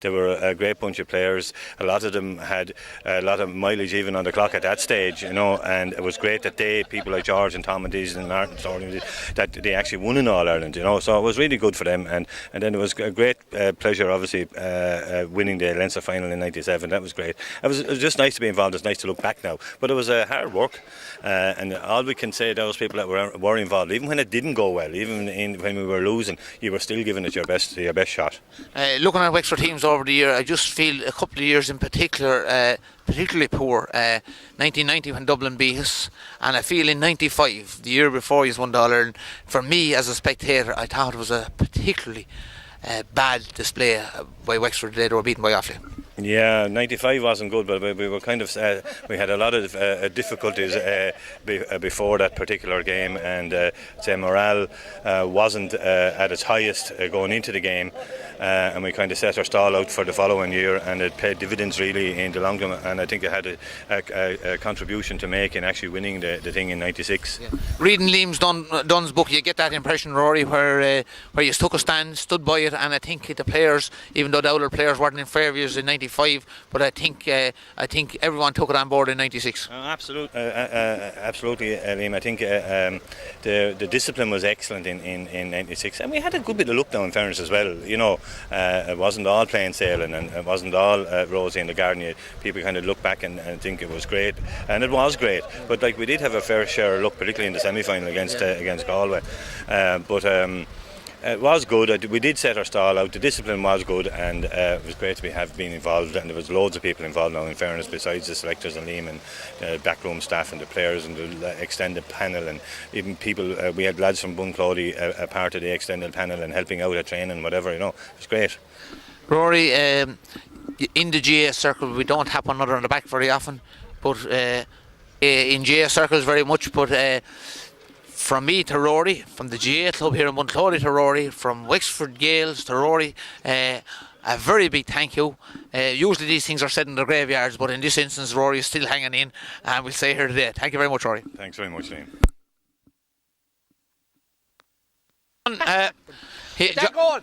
They were a great bunch of players. A lot of them had a lot of mileage even on the clock at that stage, and it was great that people like George and Tom and Dees and Martin, that they actually won in All Ireland, so it was really good for them. And then it was a great pleasure, obviously, winning the Leinster final in '97. That was great. It was just nice to be involved. It's nice to look back now, but it was hard work, and all we can say, those people that were involved, even when it didn't go well, even when we were losing, you were still giving it your best shot. Looking at Wexford teams over the year, I just feel a couple of years in particular particularly poor. 1990 when Dublin beat us, and I feel in '95, the year before he's won the All Ireland, for me as a spectator, I thought it was a particularly bad display by Wexford. They were beaten by Offaly. Yeah, '95 wasn't good, but we were kind of we had a lot of difficulties before that particular game, and morale wasn't at its highest going into the game, and we kind of set our stall out for the following year, and it paid dividends really in the long term, and I think it had a contribution to make in actually winning the thing in '96. Yeah. Reading Liam's Dunn's book, you get that impression, Rory, where you took a stand, stood by it, and I think the players, even though the older players weren't in fair views in '95, but I think everyone took it on board in '96. Absolutely, Liam. I think the discipline was excellent in '96, and we had a good bit of luck now, in fairness, as well. It wasn't all plain sailing, and it wasn't all rosy in the garden. People kind of look back and think it was great, and it was great. But we did have a fair share of luck, particularly in the semi-final against Galway. It was good. We did set our stall out. The discipline was good, and it was great to have been involved. And there was loads of people involved now, in fairness, besides the selectors and Liam and the backroom staff and the players and the extended panel, and even people. We had lads from Bunclody a part of the extended panel and helping out at training, whatever. It was great. Rory, in the GAA circle, we don't have another on the back very often, but in GAA circles very much. But from me to Rory, from the GAA club here in Bunclody to Rory, from Wexford Gales to Rory, a very big thank you. Usually these things are said in the graveyards, but in this instance Rory is still hanging in, and we'll say here today. Thank you very much, Rory. Thanks very much, Liam.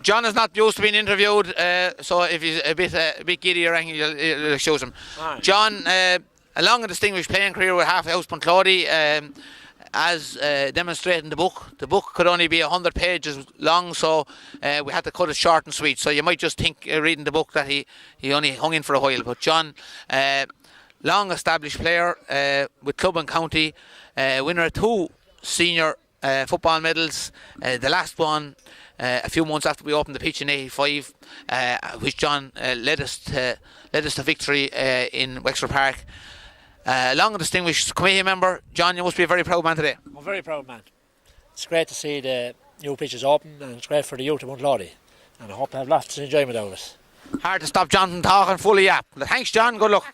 John is not used to being interviewed, so if he's a bit giddy or anything, you'll excuse him. Right. John, a long and distinguished playing career with Halfway House Bunclody, as demonstrated in the book. The book could only be 100 pages long, so we had to cut it short and sweet. So you might just think, reading the book, that he only hung in for a while. But John, long established player with club and county, winner of 2 senior football medals, the last one a few months after we opened the pitch in '85, which John led us to victory in Wexford Park. Long and distinguished committee member. John, you must be a very proud man today. I'm a very proud man. It's great to see the new pitches open, and it's great for the youth of Bunclody, and I hope to have lots of enjoyment out of it. Hard to stop John from talking fully up. Thanks, John. Good luck.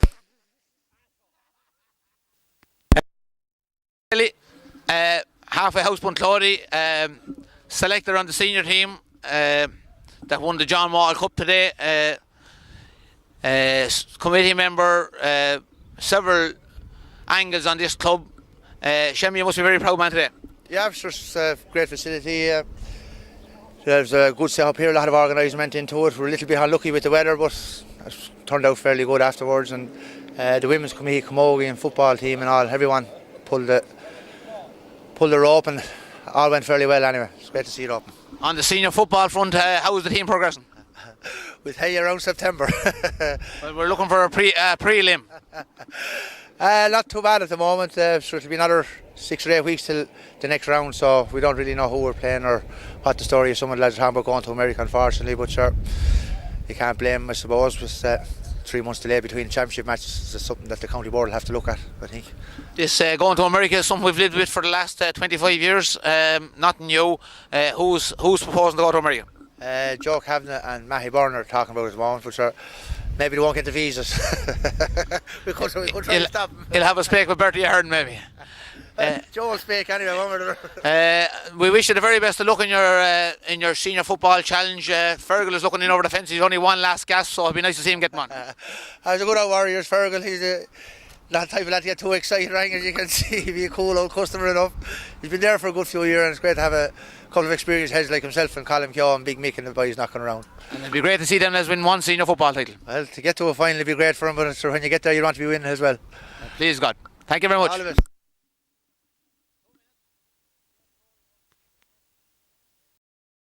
Halfway House Bunclody, selected on the senior team that won the John Wall Cup today. Committee member, several angles on this club. Shem, you must be very proud man today. Yeah, it's just a great facility. There's a good setup here, a lot of organisation into it. We're a little bit unlucky with the weather, but it turned out fairly good afterwards. And the women's committee, camogie and football team and all, everyone pulled the rope, and all went fairly well anyway. It's great to see it open. On the senior football front, how is the team progressing? With hay around September. Well, we're looking for a prelim. Not too bad at the moment. So it'll be another 6 or 8 weeks till the next round, so we don't really know who we're playing or what the story is. Some of the lads are talking about going to America, unfortunately, but sure, you can't blame them, I suppose. With 3 months delay between championship matches is something that the county board will have to look at, I think. This going to America is something we've lived with for the last 25 years. Nothing new. Who's proposing to go to America? Joe Kavanagh and Matty Byrne are talking about it at the moment, but sure, maybe they won't get the visas. we could try to stop them. He'll have a speak with Bertie Ahern, maybe. Joe will speak anyway, won't we? We wish you the very best of luck in your senior football challenge. Fergal is looking in over the fence. He's only one last gasp, so it'd be nice to see him get one. He's a good old warrior, Fergal. not the type of lad to get too excited, right? As you can see, he'd be a cool old customer enough. He's been there for a good few years, and it's great to have a couple of experienced heads like himself and Colin Keogh and Big Mick and the boys knocking around. And it'd be great to see them as win one senior football title. Well, to get to a final would be great for them, but when you get there, you want to be winning as well. Please God. Thank you very much. All of it.